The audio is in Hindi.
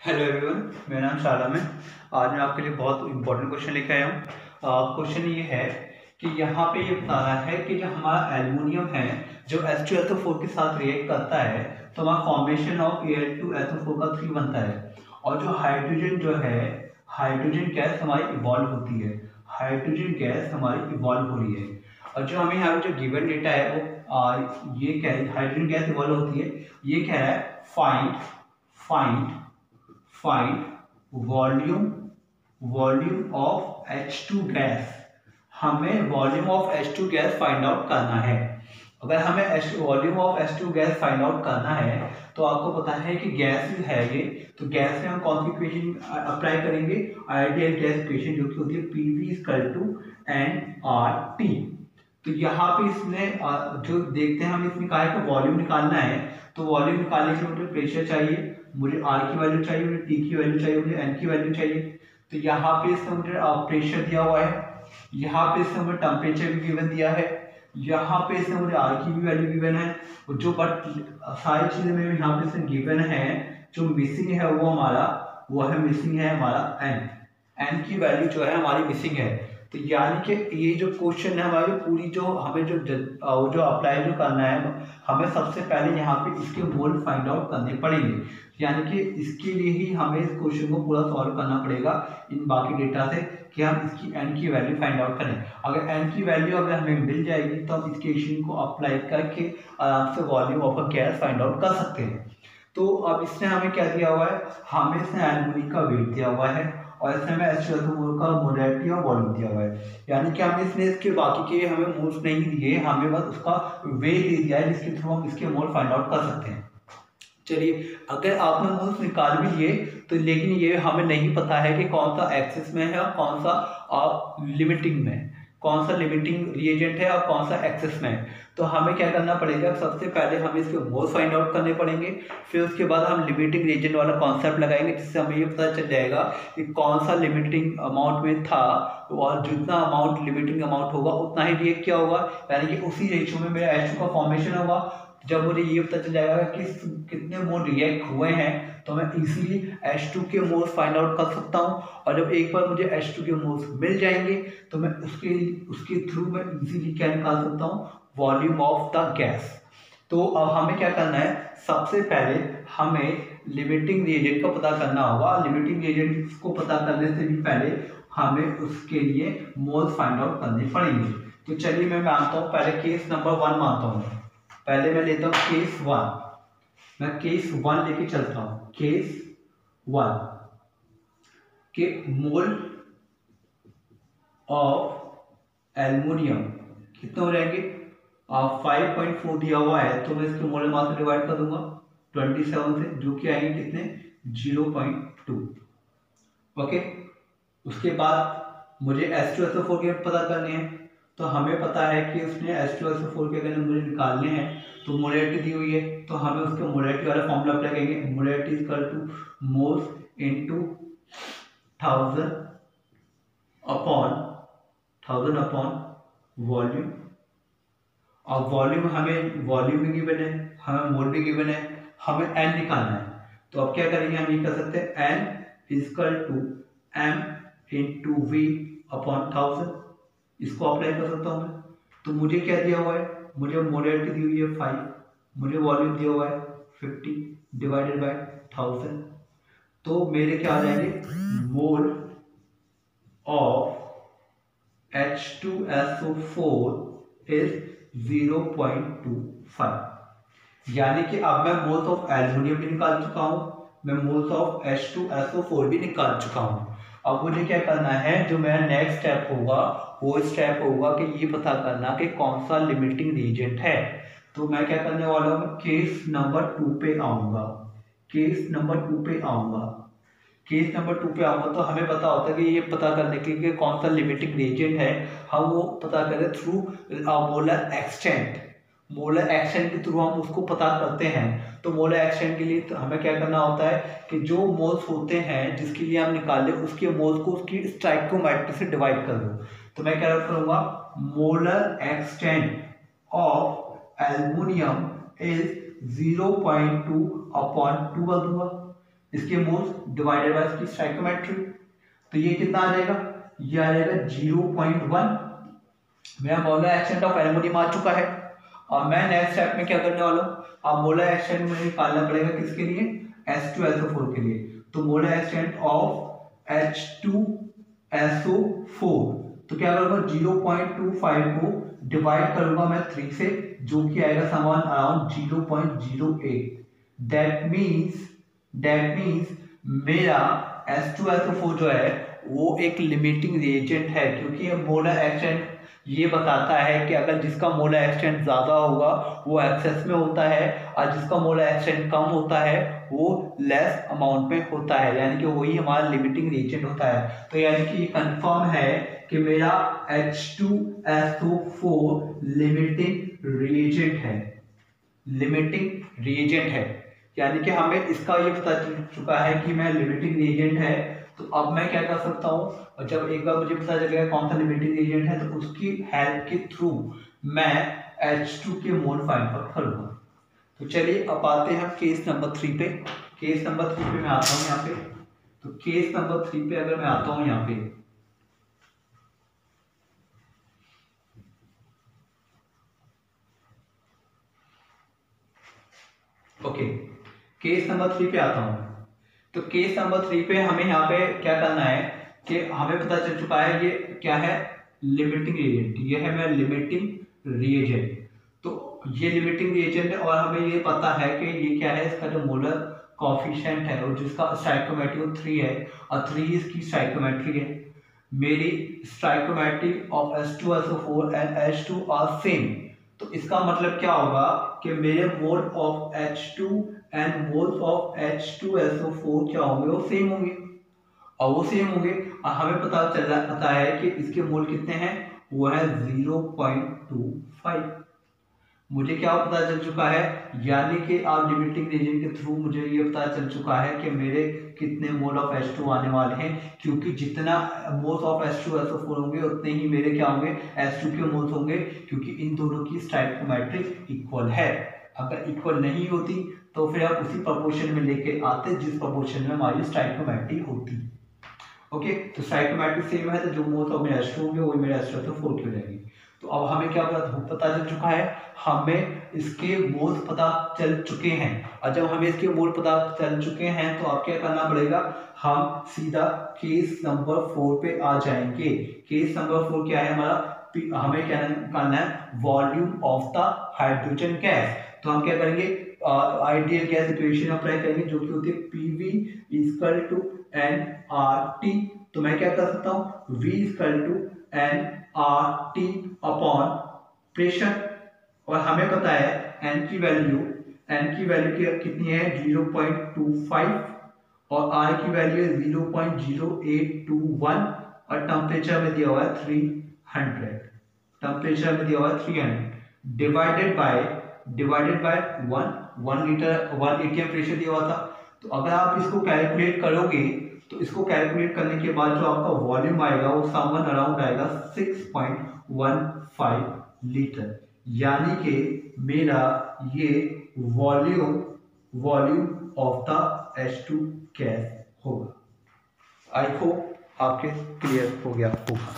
हेलो एवरीवन, मेरा नाम शालम है। आज मैं आपके लिए बहुत इंपॉर्टेंट क्वेश्चन लेके आया हूँ। क्वेश्चन ये है कि यहाँ पे ये बताना है कि जो हमारा एल्युमिनियम है जो H2SO4 के साथ रिएक्ट करता है तो हमारा फॉर्मेशन ऑफ Al2SO4 का 3 बनता है। और जो हाइड्रोजन हाइड्रोजन गैस हमारी इवॉल्व होती है, हाइड्रोजन गैस हमारी इवॉल्व हो रही है। और जो हमें यहाँ पे जो गिवन डेटा है वो ये कह रही है हाइड्रोजन गैस इवॉल्व होती है। ये कह रहा है find volume of H2 gas. हमें volume of H2 gas find out करना है। अगर हमें volume of H2 gas find out करना है तो आपको पता है कि गैस है ये, तो गैस में हम कौन सी इक्वेशन अप्लाई करेंगे? आइडियल गैस इक्वेशन जो कि होती है PV = NRT। तो यहाँ पे इसने जो देखते हैं हम इसमें कहा है कि वॉल्यूम निकालना है, तो वॉल्यूम निकालने के लिए मुझे प्रेशर चाहिए, मुझे आर की वैल्यू चाहिए, मुझे टी की वैल्यू चाहिए, मुझे एन की वैल्यू चाहिए। तो यहाँ पे इसने मुझे प्रेशर दिया हुआ है, यहाँ पे इसने मुझे टेम्परेचर भी गिवन दिया है, यहाँ पे इसने मुझे आर की भी वैल्यू गिवन है। जो बट सारी चीजें में यहाँ पे इसने गिवन है, जो मिसिंग है वो है हमारा एन की वैल्यू जो है हमारी मिसिंग है। तो यानी कि ये जो क्वेश्चन है हमारी पूरी जो हमें जो अप्लाई जो करना है, हमें सबसे पहले यहाँ पे इसके मोल फाइंड आउट करने पड़ेंगे। यानी कि इसके लिए ही हमें इस क्वेश्चन को पूरा सॉल्व करना पड़ेगा इन बाकी डेटा से कि हम इसकी एन की वैल्यू फाइंड आउट करें। अगर एन की वैल्यू अगर हमें मिल जाएगी तो हम इस क्वेश्चन को अप्लाई करके आराम से volume of a gas find out कर सकते हैं। तो अब इसने हमें क्या दिया हुआ है? हमें इसने एल्युमिनियम का वेट दिया हुआ है और इसने हमें H2SO4 का मोलैरिटी और वॉल्यूम दिया हुआ है। यानी कि हमें इसने इसके बाकी के हमें मोल्स नहीं दिए, हमें बस उसका वेट दे दिया है जिसके थ्रू हम इसके मोल फाइंड आउट कर सकते हैं। चलिए, अगर आपने मोल्स निकाल भी लिए तो लेकिन ये हमें नहीं पता है कि कौन सा एक्सेस में है और कौन सा लिमिटिंग में है, कौन सा लिमिटिंग रिएजेंट है और कौन सा एक्सेस में है। तो हमें क्या करना पड़ेगा? सबसे पहले हमें इसके मोल्स फाइंड आउट करने पड़ेंगे, फिर उसके बाद हम लिमिटिंग रिएजेंट वाला कॉन्सेप्ट लगाएंगे जिससे हमें ये पता चल जाएगा कि कौन सा लिमिटिंग अमाउंट में था और जितना अमाउंट लिमिटिंग अमाउंट होगा उतना ही रिएक्ट क्या होगा, यानी कि उसी रेशियो में मेरा H2 का फॉर्मेशन होगा। जब मुझे ये पता चल जाएगा कि कितने मोल रिएक्ट हुए हैं तो मैं इजीली H2 के मोल्स फाइंड आउट कर सकता हूँ। और जब एक बार मुझे H2 के मोल्स मिल जाएंगे तो मैं उसके थ्रू मैं इजीली क्या निकाल सकता हूँ? Volume of the gas. तो अब हमें क्या करना है? सबसे पहले हमें लिमिटिंग रिएजेंट का पता करना होगा। लिमिटिंग रिएजेंट को पता करने से भी पहले हमें उसके लिए मोल्स फाइंड आउट करने पड़ेंगे। तो चलिए मैं मानता हूँ, पहले केस नंबर 1 मानता हूँ। पहले मैं लेता हूँ केस 1, मैं केस 1 लेके चलता हूँ। केस 1 के मोल ऑफ एल्युमिनियम कितने हो जाएंगे? 5.4 दिया हुआ है तो मैं इसके मोलर मास में डिवाइड कर दूंगा 27 से, जो कि आएंगे कितने? 0.2। ओके, उसके बाद मुझे H2SO4 के पता करने हैं। तो हमें पता है कि उसने H2SO4 के अगर मुझे निकालने हैं तो मोलैरिटी दी हुई है, तो हमें उसके मोलैरिटी वाला फॉर्मूला अप्लाई करेंगे। Molarity = moles into 1000 upon volume. और वॉल्यूम हमें वॉल्यूम भी गिवन है, हमें मोल भी गिवन है, हमें एन निकालना है। तो अब क्या करेंगे? हम ये कर सकते हैं एन = m × v अपॉन 1000। इसको अप्लाई कर सकता हूँ मैं। तो मुझे क्या दिया हुआ है? मुझे मोलैरिटी दी हुई है 5, मुझे वॉल्यूम दिया हुआ है 50 डिवाइडेड बाय 1000। तो मेरे क्या आ जाएंगे? Mole of H2SO4 is 0.25। यानी कि अब मैं मोल्स ऑफ एल्युमिनियम भी निकाल चुका हूं, मैं मोल्स ऑफ H2SO4 भी निकाल चुका हूं। अब मुझे क्या करना है? जो मेरा नेक्स्ट स्टेप होगा वो स्टेप होगा कि ये पता करना कि कौन सा लिमिटिंग रीजेंट है। तो मैं क्या करने वाला हूँ? केस नंबर 2 पे आऊंगा। केस नंबर 2 पे आऊंगा तो हमें पता होता है कि ये पता करने के लिए कौन सा लिमिटिंग रिएजेंट है, हम वो पता करें through molar extent. Molar extent के थ्रू हम उसको पता करते हैं। तो मोलर एक्सटेंट के लिए तो हमें क्या करना होता है कि जो मोल्स होते हैं जिसके लिए हम निकाले उसके मोल्स को उसकी स्टोइकियोमेट्री से डिवाइड कर दो। तो मैं क्या करूँगा? Molar extent of aluminium is 0.2 upon 2 कर दूंगा। इसके मोल्स डिवाइडेड बाय इसकी स्टोइकियोमेट्री, तो ये कितना आ जाएगा, ये आ जाएगा 0.1। मेरा मोलर एक्सटेंट ऑफ एल्युमिनियम आ चुका है। और मैं नेक्स्ट स्टेप में क्या करने वाला हूँ, अब मोलर एक्सटेंट मुझे निकालना पड़ेगा किसके लिए, H2SO4 के लिए। तो मोलर एक्सटेंट ऑफ H2SO4, तो क्या करूंगा 0.25 को डिवाइड करूंगा मैं 3 से, जो कि आएगा समान अराउंड 0.08। दैट मीन्स मेरा H2SO4 जो है वो एक लिमिटिंग रिएजेंट है, क्योंकि मोलर एक्सटेंट ये बताता है कि अगर जिसका मोलर एक्सटेंट ज्यादा होगा वो एक्सेस में होता है, और जिसका मोलर एक्सटेंट कम होता है वो लेस अमाउंट में होता है, यानी कि वही हमारा लिमिटिंग रिएजेंट होता है। तो यानी कि ये कंफर्म है कि मेरा H2SO4 लिमिटिंग रिएजेंट है, यानी कि हमें इसका ये पता चल चुका है कि मैं लिमिटिंग रिएजेंट है। तो अब मैं क्या कर सकता हूँ, और जब एक बार मुझे पता चलेगा कौन सा लिमिटिंग रिएजेंट है, तो उसकी हेल्प के थ्रू मैं H2 के मोल फाइंड आउट करूंगा। तो चलिए अब आते हैं केस नंबर 3 पे। केस नंबर 3 पे मैं आता हूँ यहाँ पे। तो केस नंबर 3 पे अगर मैं आता हूँ यहाँ पे, ओके, केस नंबर 3 पे आता हूँ। तो केस नंबर 3 पे हमें यहाँ पे क्या करना है कि हमें पता चल चुका है ये क्या है, लिमिटिंग रिएजेंट। ये है मेरा लिमिटिंग रिएजेंट। तो ये लिमिटिंग रिएजेंट है और हमें ये पता है कि ये क्या है, इसका जो मोलर कॉफिशिएंट है और जिसका स्टोइकियोमेट्री 3 है और 3 इसकी स्टोइकियोमेट्री है। मेरी stoichiometry of H2SO4 and H2 are same. तो इसका मतलब क्या होगा कि मेरे mole of H2 and moles of H2SO4 क्या होंगे, वो सेम होंगे। और वो सेम होंगे और हमें पता है कि इसके मोल कितने हैं, वो है 0.25। मुझे क्या पता चल चुका है, यानी कि आप लिमिटिंग रिएजेंट के थ्रू मुझे ये पता चल चुका है कि मेरे कितने मोल ऑफ H2 आने वाले हैं, क्योंकि जितना मोल्स ऑफ H2SO4 होंगे उतने ही मेरे क्या होंगे, H2 के मोल्स होंगे, क्योंकि इन दोनों की स्टोइकियोमेट्री इक्वल है। अगर इक्वल नहीं होती तो फिर आप उसी प्रोपोर्शन में लेके आते जिस प्रोपोर्शन में हमारी स्टोइकियोमेट्री होती। ओके, तो स्टोइकियोमेट्री सेम है, तो जो मोल्स ऑफ मेरे H2 होंगे वही मेरे H2SO4 की हो जाएगी। तो अब हमें क्या पता चल चुका है, हमें इसके मोल्स पता चल चुके हैं। और जब हमें इसके मोल पता चल चुके हैं तो अब क्या करना पड़ेगा, हम सीधा केस नंबर 4 पे आ जाएंगे। केस नंबर 4 क्या है हमारा, हमें क्या करना है, volume of the hydrogen gas. तो हम क्या करेंगे, आइडियल गैस इक्वेशन अप्लाई करेंगे, जो कि होती है PV = nRT। तो मैं क्या कर सकता हूँ, V = nRT अपॉन प्रेशर। और हमें पता है n की वैल्यू कितनी है, 0.25, और R की वैल्यू है 0.0821, और टेम्परेचर में दिया हुआ है 300। Divided by 1 litre 1 ATM pressure दिया हुआ था। तो अगर आप इसको कैलकुलेट करोगे तो इसको कैलकुलेट करने के बाद जो आपका वॉल्यूम आएगा वो समवन अराउंड आएगा 6.15 लीटर, यानी कि मेरा ये volume of the H2 gas होगा। आई होप आपके क्लियर हो गया होगा।